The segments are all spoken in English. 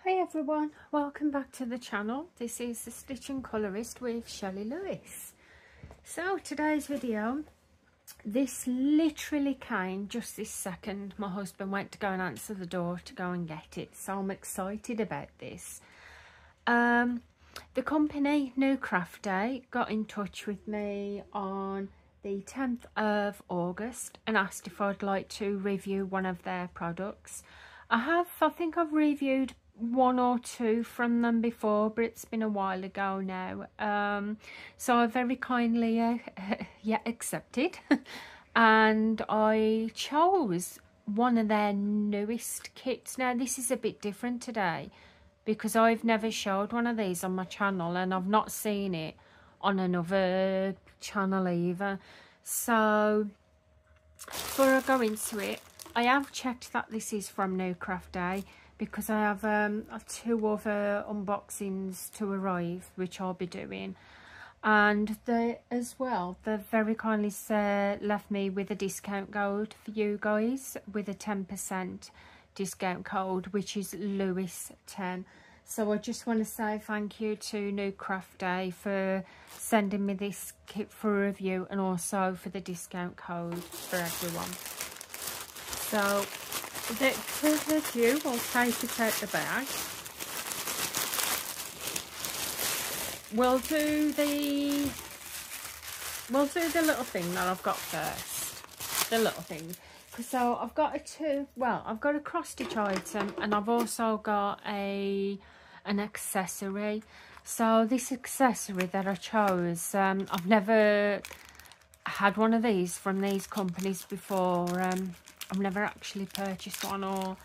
Hi everyone, welcome back to the channel. This is the Stitch and Colourist with Shelley Lewis. So today's video, this literally came just this second. My husband went to go and answer the door to go and get it, so I'm excited about this. The company New Craft Day got in touch with me on the 10th of August and asked if I'd like to review one of their products. I think I've reviewed one or two from them before, but it's been a while ago now. So I very kindly accepted and I chose one of their newest kits. Now this is a bit different today because I've never showed one of these on my channel and I've not seen it on another channel either. So before I go into it, I have checked that this is from New Craft Day because I have two other unboxings to arrive, which I'll be doing. And they very kindly left me with a discount code for you guys with a 10% discount code, which is Lewis10. So I just want to say thank you to New Craft Day for sending me this kit for review and also for the discount code for everyone. So the review, I'll take it out the bag. We'll do the little thing that I've got first. The little thing. So I've got I've got a cross stitch item and I've also got an accessory. So this accessory that I chose, I've never had one of these from these companies before. I've never actually purchased one or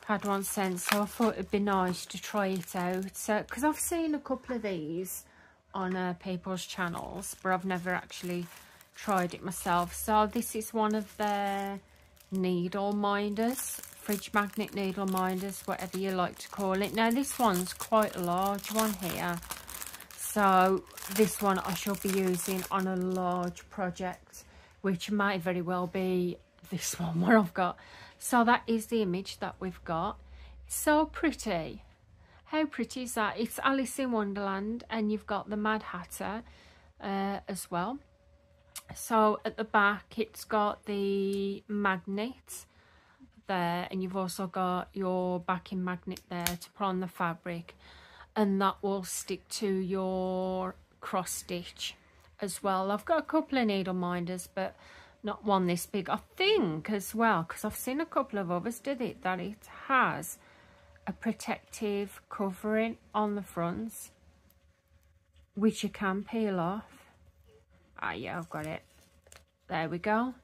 had one since, so I thought it'd be nice to try it out. Because I've seen a couple of these on people's channels, but I've never actually tried it myself. So this is one of their needle minders, fridge magnet needle minders, whatever you like to call it. Now this one's quite a large one here, so this one I shall be using on a large project, which might very well be this one where I've got. So that is the image that we've got. It's so pretty. How pretty is that? It's Alice in Wonderland and you've got the Mad Hatter as well. So at the back it's got the magnet there and you've also got your backing magnet there to put on the fabric, and that will stick to your cross stitch as well. I've got a couple of needle minders, but not one this big. I think as well, because I've seen a couple of others did it, that it has a protective covering on the fronts which you can peel off. Ah yeah, I've got it. There we go.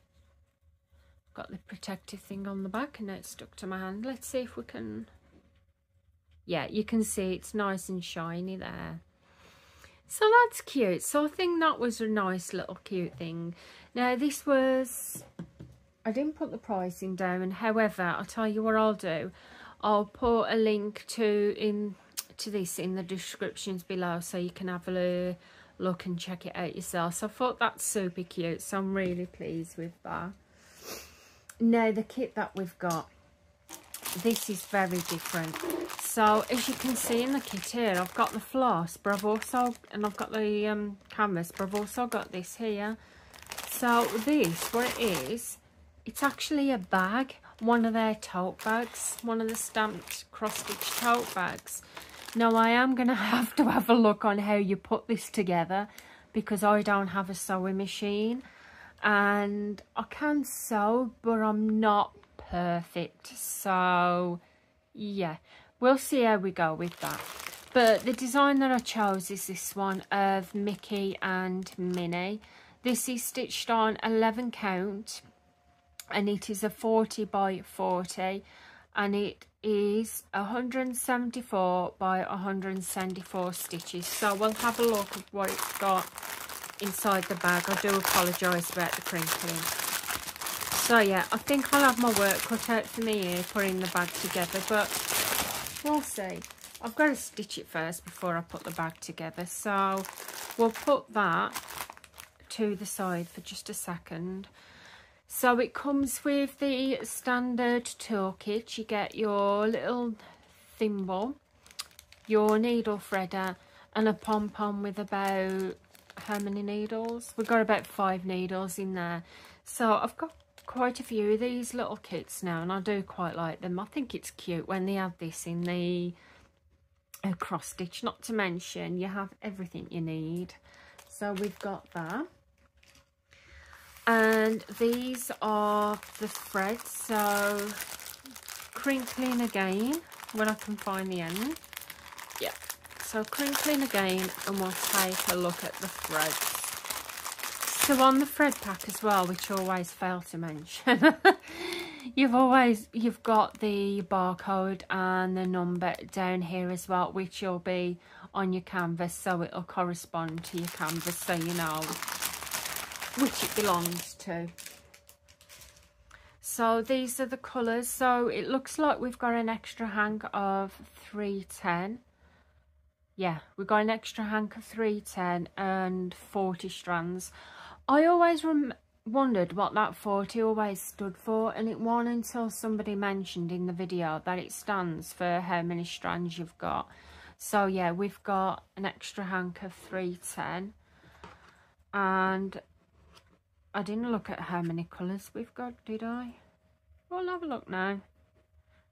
Got the protective thing on the back and now it's stuck to my hand. Let's see if we can... Yeah, you can see it's nice and shiny there. So that's cute. So I think that was a nice little cute thing. Now this was, I didn't put the pricing down, however I'll tell you what I'll do. I'll put a link to this in the descriptions below so you can have a look and check it out yourself. So I thought that's super cute, so I'm really pleased with that. Now the kit that we've got, this is very different. So as you can see in the kit here, I've got the floss, but I've got the canvas, but I've also got this here. So this, what it is, it's actually a bag, one of their tote bags, one of the stamped cross-stitch tote bags. Now I am going to have a look on how you put this together because I don't have a sewing machine and I can sew, but I'm not perfect. So yeah, we'll see how we go with that. But the design that I chose is this one of Mickey and Minnie. This is stitched on 11 count and it is a 40 by 40 and it is 174 by 174 stitches. So we'll have a look at what it's got inside the bag. I do apologise about the crinkling. So yeah, I think I'll have my work cut out for me here putting the bag together, but we'll see. I've got to stitch it first before I put the bag together, so we'll put that to the side for just a second. So it comes with the standard toolkit. You get your little thimble, your needle threader, and a pom-pom with about, how many needles? We've got about 5 needles in there. So I've got quite a few of these little kits now, and I do quite like them. I think it's cute when they have this in the cross stitch, not to mention you have everything you need. So we've got that. And these are the threads, so crinkling again when I can find the end. Yeah, so crinkling again, and we'll take a look at the threads. So on the thread pack as well, which I always fail to mention, you've got the barcode and the number down here as well, which will be on your canvas, so it'll correspond to your canvas, so you know which it belongs to. So these are the colours. So it looks like we've got an extra hank of 310. Yeah, we've got an extra hank of 310 and 40 strands. I always wondered what that 40 always stood for, and it wasn't until somebody mentioned in the video that it stands for how many strands you've got. So yeah, we've got an extra hank of 310, and I didn't look at how many colours we've got, did I? We'll have a look now.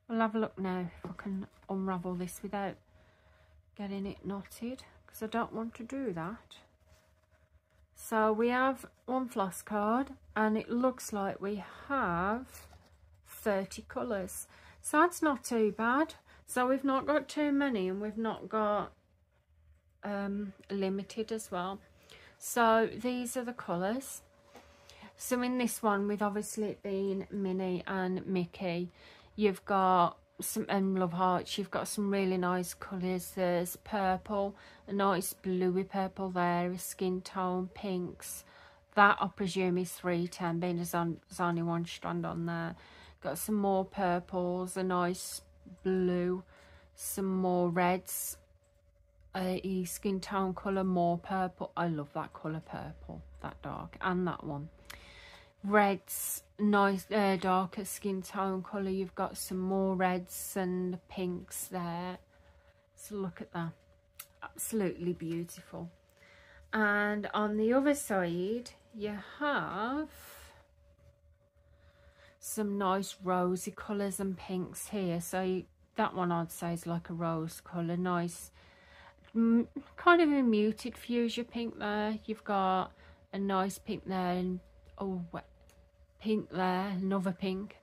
We'll have a look now if I can unravel this without getting it knotted, because I don't want to do that. So we have one floss card, and it looks like we have 30 colours. So that's not too bad. So we've not got too many, and we've not got limited as well. So these are the colours. So in this one, with obviously it being Minnie and Mickey, you've got some, and Love Hearts, you've got some really nice colours. There's purple, a nice bluey purple there, a skin tone, pinks. That I presume is 310, being there's only one strand on there. Got some more purples, a nice blue, some more reds, a skin tone colour, more purple. I love that colour purple, that dark, and that one. Reds, nice darker skin tone colour. You've got some more reds and pinks there. So look at that, absolutely beautiful. And on the other side you have some nice rosy colours and pinks here. So that one I'd say is like a rose colour, nice, kind of a muted fuchsia pink there. You've got a nice pink there, and pink there, another pink,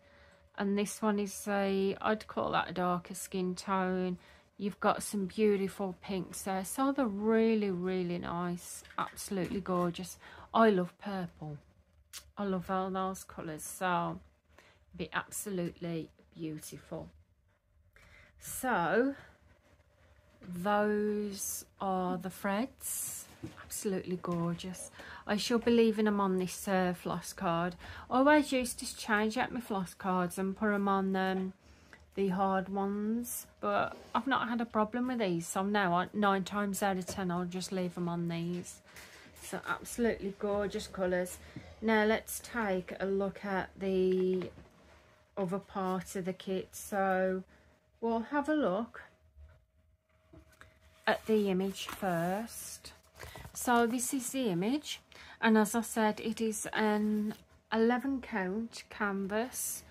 and this one is I'd call that a darker skin tone. You've got some beautiful pinks there, so they're really, really nice, absolutely gorgeous. I love purple, I love all those colours, so be absolutely beautiful. So those are the threads, absolutely gorgeous. I shall be leaving them on this floss card. I always used to change out my floss cards and put them on the hard ones, but I've not had a problem with these, so now 9 times out of 10 I'll just leave them on these. So absolutely gorgeous colours. Now let's take a look at the other part of the kit. So we'll have a look at the image first. So this is the image, and as I said, it is an 11 count canvas,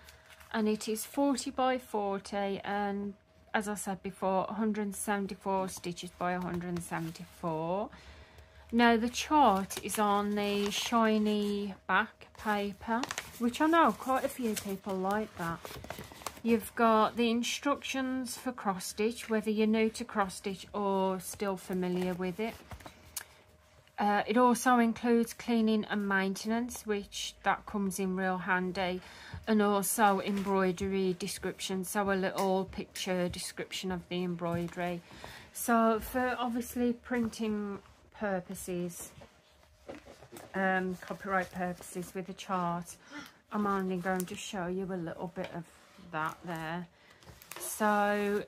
and it is 40 by 40, and as I said before, 174 stitches by 174. Now the chart is on the shiny back paper, which I know quite a few people like that. You've got the instructions for cross stitch, whether you're new to cross stitch or still familiar with it. It also includes cleaning and maintenance, which that comes in real handy, and also embroidery description, so a little picture description of the embroidery. So for obviously printing purposes, copyright purposes with a chart, I'm only going to show you a little bit of that there. So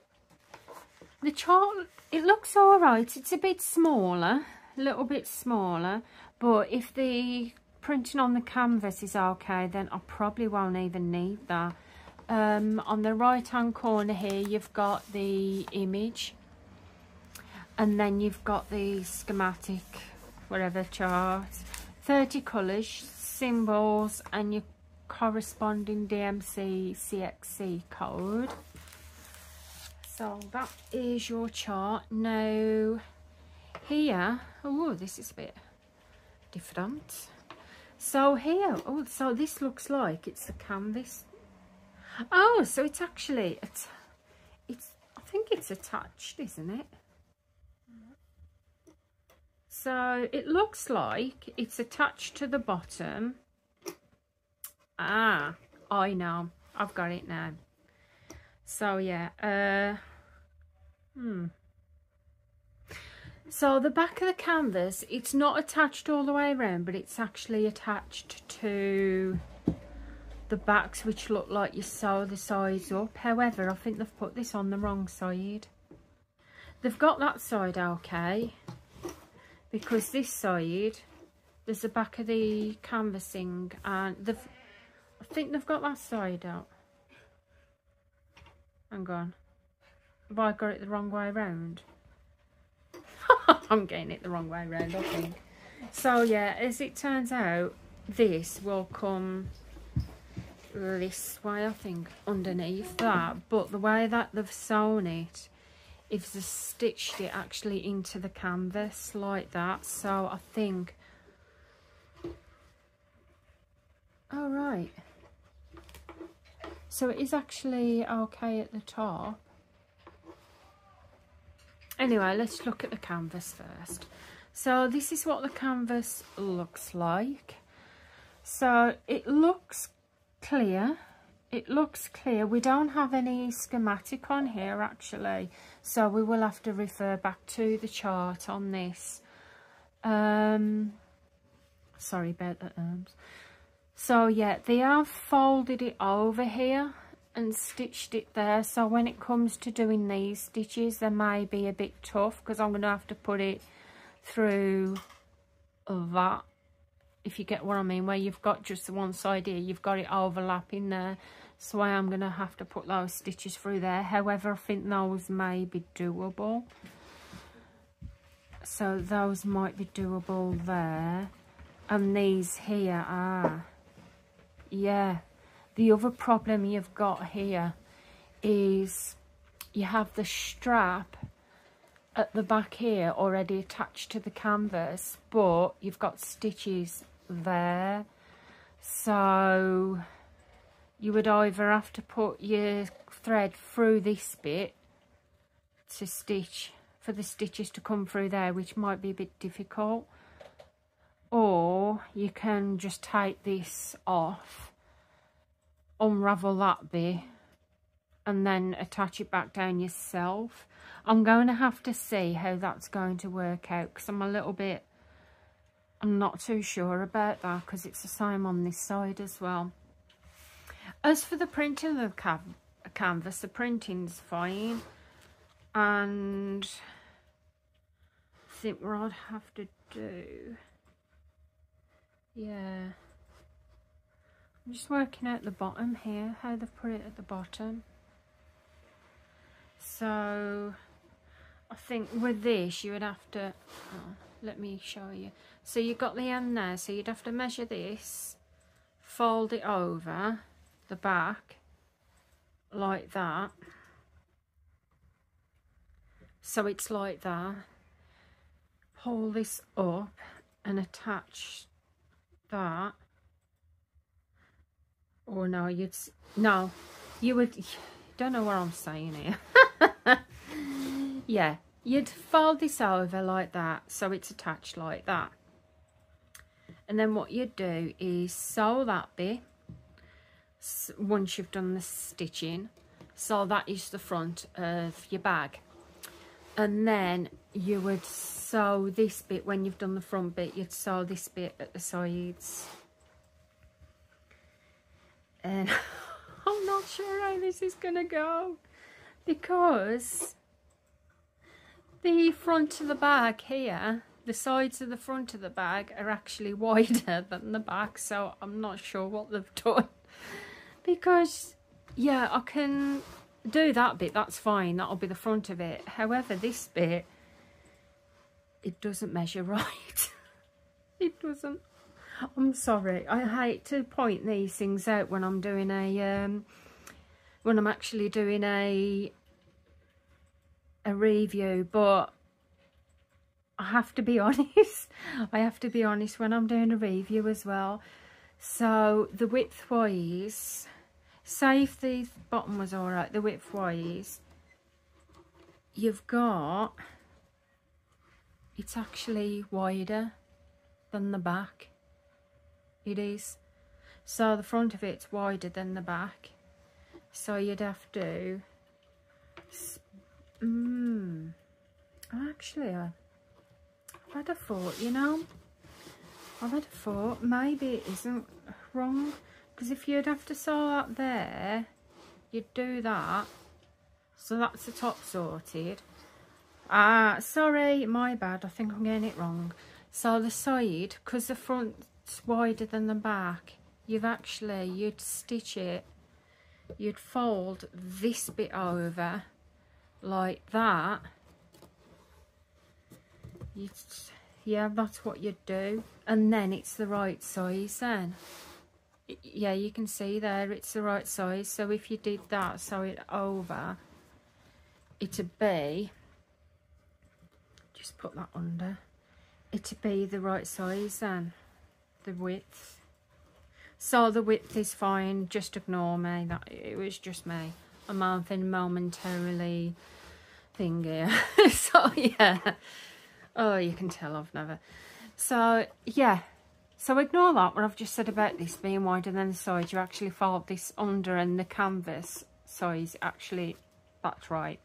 the chart, it looks all right. It's a bit smaller, a little bit smaller, but if the printing on the canvas is okay, then I probably won't even need that. on the right hand corner here you've got the image, and then you've got the schematic, whatever chart, 30 colours, symbols, and your corresponding DMC CXC code. So that is your chart. Now here, oh, this is a bit different. So here, oh, so this looks like it's a canvas. Oh, so it's actually, it's I think it's attached, isn't it? So it looks like it's attached to the bottom. Ah, I know, I've got it now. So yeah, so the back of the canvas, it's not attached all the way around, but it's actually attached to the backs, which look like you sew the sides up. However, I think they've put this on the wrong side. They've got that side okay, because this side, there's the back of the canvassing, and I think they've got that side out. Hang on, have I got it the wrong way around? I'm getting it the wrong way around, I think. So yeah, as it turns out, this will come this way, I think, underneath that. But the way that they've sewn it, if they've stitched it actually into the canvas like that. So I think, oh right, so it is actually okay at the top. Anyway, let's look at the canvas first. So this is what the canvas looks like. So it looks clear. It looks clear. We don't have any schematic on here actually, so we will have to refer back to the chart on this. Sorry about the arms. So yeah, they have folded it over here and stitched it there, so when it comes to doing these stitches they may be a bit tough, because I'm going to have to put it through that, if you get what I mean, where you've got just the one side here, you've got it overlapping there, so I am going to have to put those stitches through there. However, I think those may be doable, so those might be doable there. And these here are, yeah. The other problem you've got here is you have the strap at the back here already attached to the canvas, but you've got stitches there. So you would either have to put your thread through this bit to stitch, for the stitches to come through there, which might be a bit difficult, or you can just take this off, unravel that bit, and then attach it back down yourself. I'm going to have to see how that's going to work out, because I'm not too sure about that, because it's the same on this side as well. As for the printing of the canvas, the printing's fine, and I think what I'd have to do, yeah, I'm just working out the bottom here, how they've put it at the bottom. So I think with this you would have to, oh, let me show you. So you've got the end there, so you'd have to measure this, fold it over the back like that, so it's like that, pull this up and attach that. Or no, you would, don't know what I'm saying here. Yeah, you'd fold this over like that, so it's attached like that. And then what you'd do is sew that bit once you've done the stitching. So that is the front of your bag. And then you would sew this bit, when you've done the front bit, you'd sew this bit at the sides. And I'm not sure how this is gonna go, because the front of the bag here, the sides of the front of the bag are actually wider than the back, so I'm not sure what they've done, because yeah, I can do that bit, that's fine, that'll be the front of it. However, this bit, it doesn't measure right. It doesn't. I'm sorry, I hate to point these things out when I'm doing a when I'm actually doing a review, but I have to be honest. I have to be honest when I'm doing a review as well. So the width wise, say if the bottom was all right, the width wise, you've got, it's actually wider than the back. It is. So the front of it's wider than the back. So you'd have to, actually, I've had a thought, you know. I've had a thought, maybe it isn't wrong. Because if you'd have to sew that there, you'd do that. So that's the top sorted. Sorry, my bad, I think I'm getting it wrong. So the side, because the front's wider than the back, you'd stitch it, you'd fold this bit over like that. Yeah, that's what you'd do, and then it's the right size then. Yeah, you can see there it's the right size. So if you did that, sew it over, it'd be, just put that under, it'd be the right size then, the width. So the width is fine, just ignore me, that it was just me. I'm having momentarily thing here. So yeah. Oh, you can tell I've never. So yeah, so ignore that what I've just said about this being wider than the side. You actually fold this under, and the canvas size, actually, that's right.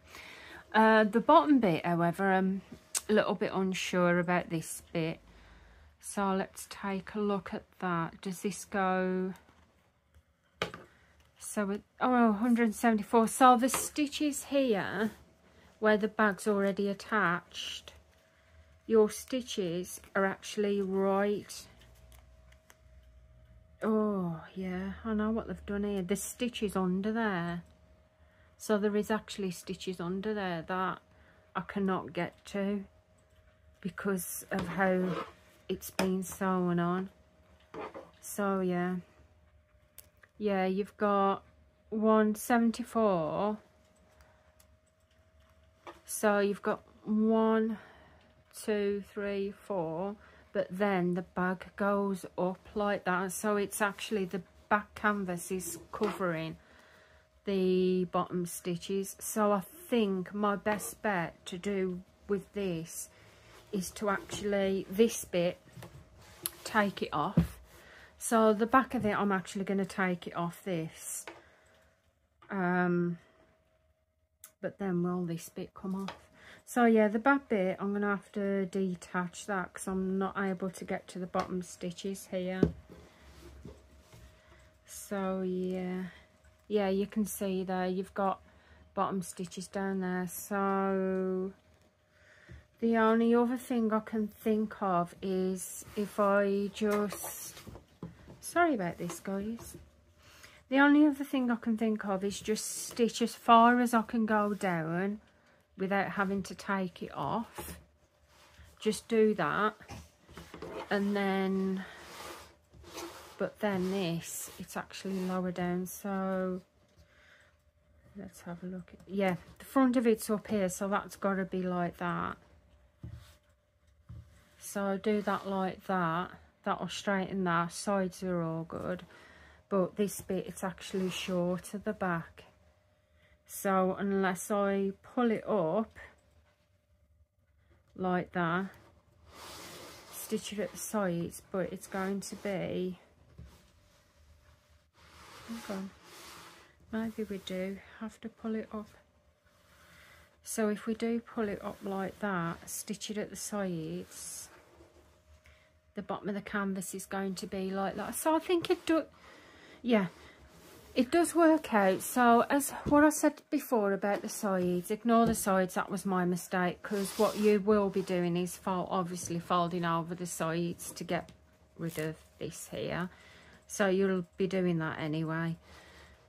The bottom bit, however, I'm a little bit unsure about this bit. So let's take a look at that. Does this go? So it, oh, 174. So the stitches here, where the bag's already attached, your stitches are actually right. Oh yeah, I know what they've done here. The stitches under there, so there is actually stitches under there that I cannot get to because of how it's been sewn on. So yeah, you've got 174, so you've got 1, 2, 3, 4, but then the bag goes up like that, so it's actually the back canvas is covering the bottom stitches. So I think my best bet to do with this is to actually, this bit, take it off. So the back of it, I'm actually going to take it off this, but then will this bit come off? So yeah, the back bit, I'm going to have to detach that because I'm not able to get to the bottom stitches here. So yeah, you can see there, you've got bottom stitches down there. So the only other thing I can think of is if I just, sorry about this guys, the only other thing I can think of is just stitch as far as I can go down without having to take it off. Just do that, and then, but then this, it's actually lower down. So let's have a look at, yeah, the front of it's up here, so that's got to be like that. So do that like that, that'll straighten that. Sides are all good, but this bit, it's actually short at the back. So unless I pull it up like that, stitch it at the sides, but it's going to be, hold on, maybe we do have to pull it up. So if we do pull it up like that, stitch it at the sides, the bottom of the canvas is going to be like that. So I think it do, yeah, it does work out. So as what I said before about the sides, ignore the sides, that was my mistake, because what you will be doing is obviously folding over the sides to get rid of this here. So you'll be doing that anyway.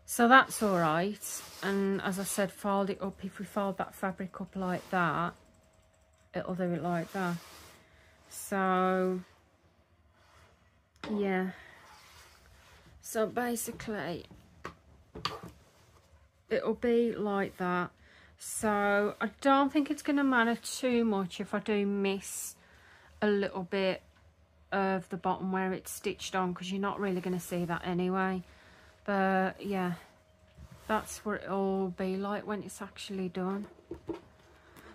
So that's all right. And as I said, fold it up. If we fold that fabric up like that, it'll do it like that. So yeah, so basically it'll be like that. So I don't think it's going to matter too much if I do miss a little bit of the bottom where it's stitched on, because you're not really going to see that anyway. But yeah, that's what it'll be like when it's actually done.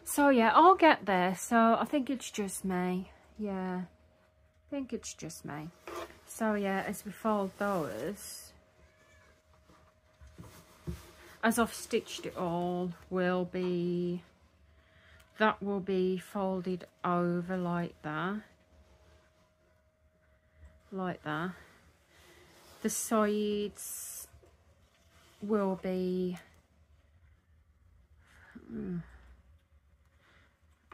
So yeah, I'll get there. So I think it's just me. Yeah, I think it's just me. So yeah, as we fold those, as I've stitched it all, that will be folded over like that. Like that. The sides will be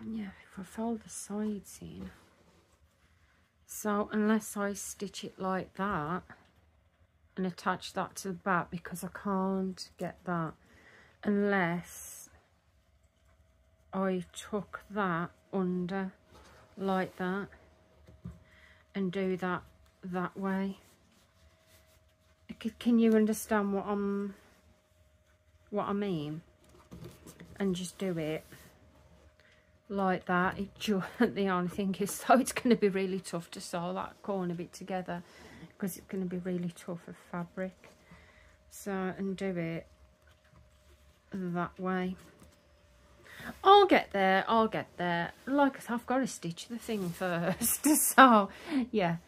yeah, if I fold the sides in, so unless I stitch it like that and attach that to the back, because I can't get that unless I tuck that under like that and do that way. Can you understand what I mean? And just do it like that. The only thing is, so it's going to be really tough to sew that corner bit together, because it's going to be really tough of fabric. So, and do it that way. I'll get there, like I said, I've got to stitch the thing first. So yeah,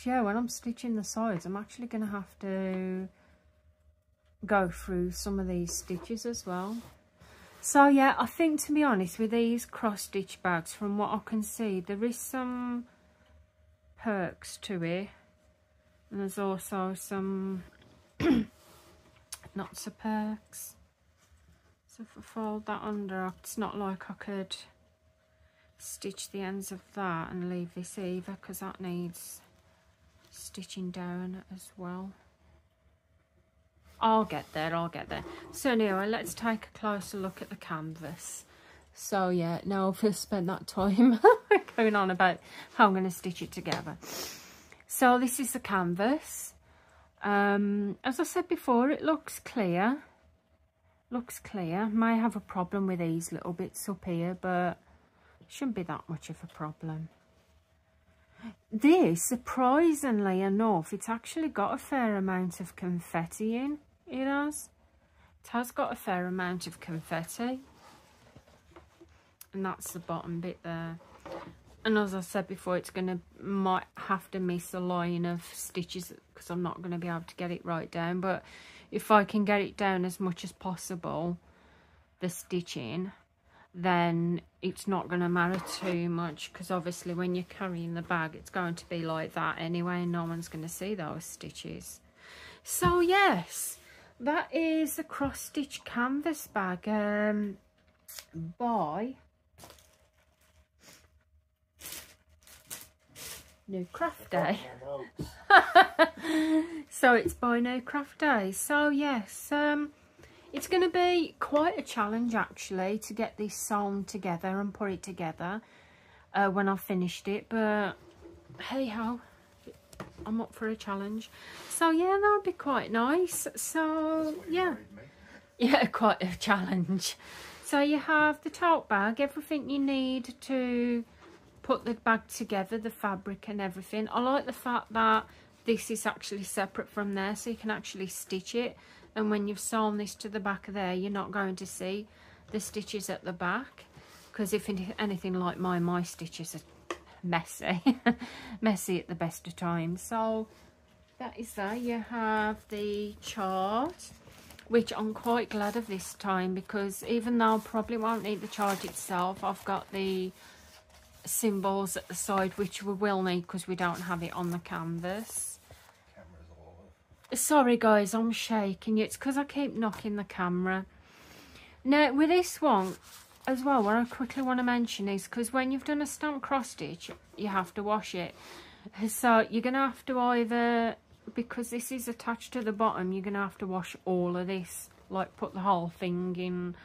yeah, when I'm stitching the sides, I'm actually going to have to go through some of these stitches as well. So yeah, I think, to be honest, with these cross stitch bags, from what I can see, there is some perks to it, and there's also some not so perks. So if I fold that under, it's not like I could stitch the ends of that and leave this either, because that needs stitching down as well. I'll get there. So anyway, let's take a closer look at the canvas. So yeah, now I've spent that time going on about how I'm going to stitch it together. So this is the canvas. As I said before, it looks clear. May have a problem with these little bits up here, but shouldn't be that much of a problem. This, surprisingly enough, it's actually got a fair amount of confetti in. It has got a fair amount of confetti, and that's the bottom bit there. And as I said before, might have to miss a line of stitches, because I'm not going to be able to get it right down. But if I can get it down as much as possible, the stitching, then it's not going to matter too much, because obviously when you're carrying the bag, it's going to be like that anyway, and no one's going to see those stitches. So yes, that is the cross stitch canvas bag by New Craft Day. So it's by New Craft Day. So yes, it's going to be quite a challenge actually to get this sewn together and put it together when I've finished it, but hey ho, I'm up for a challenge. So yeah, that would be quite nice. So yeah, quite a challenge. So you have the tote bag, everything you need to put the bag together, the fabric and everything. I like the fact that this is actually separate from there, so you can actually stitch it, and when you've sewn this to the back of there, you're not going to see the stitches at the back, because if anything like mine, my stitches are messy messy at the best of times. So that is there. You have the chart, which I'm quite glad of this time, because even though I probably won't need the chart itself, I've got the symbols at the side, which we will need because we don't have it on the canvas. Sorry guys, I'm shaking you. It's because I keep knocking the camera. Now with this one as well, what I quickly want to mention is, because when you've done a stamp cross stitch, you have to wash it. So you're going to have to either because this is attached to the bottom, you're gonna have to wash all of this, like put the whole thing in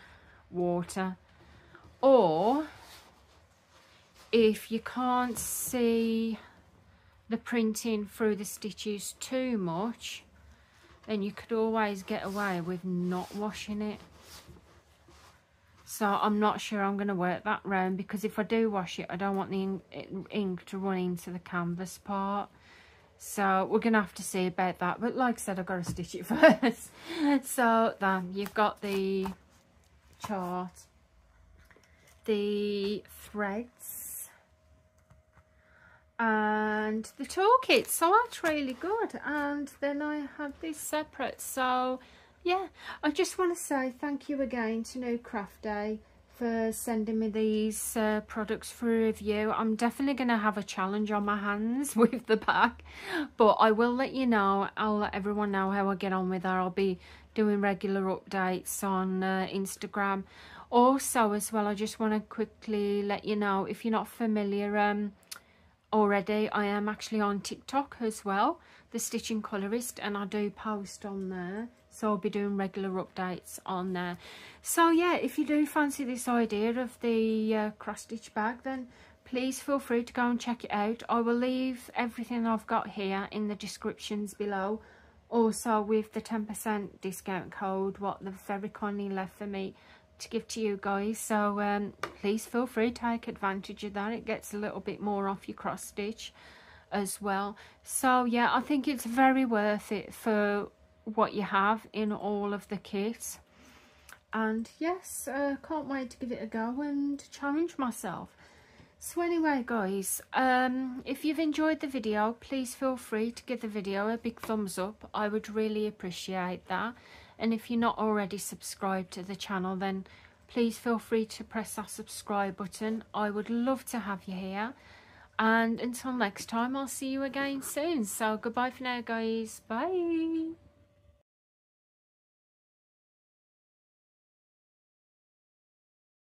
water. Or if you can't see the printing through the stitches too much, then you could always get away with not washing it. So I'm not sure I'm going to work that round, because if I do wash it, I don't want the ink to run into the canvas part. So we're going to have to see about that. But like I said, I've got to stitch it first. So then you've got the chart, the threads, and the toolkit. So that's really good. And then I have this separate. So yeah, I just want to say thank you again to New Craft Day for sending me these products for review. I'm definitely going to have a challenge on my hands with the pack, but I will let you know. I'll let everyone know how I get on with her. I'll be doing regular updates on Instagram. Also as well, I just want to quickly let you know, if you're not familiar already, I am actually on TikTok as well, the Stitching Colourist, and I do post on there. So I'll be doing regular updates on there. So yeah, if you do fancy this idea of the cross stitch bag, then please feel free to go and check it out. I will leave everything I've got here in the descriptions below. Also with the 10% discount code, what they've very kindly left for me to give to you guys. So please feel free to take advantage of that. It gets a little bit more off your cross stitch as well. So yeah, I think it's very worth it for what you have in all of the kits. And yes, can't wait to give it a go and challenge myself. So anyway guys, if you've enjoyed the video, please feel free to give the video a big thumbs up. I would really appreciate that. And if you're not already subscribed to the channel, then please feel free to press that subscribe button. I would love to have you here. And until next time, I'll see you again soon. So goodbye for now guys. Bye.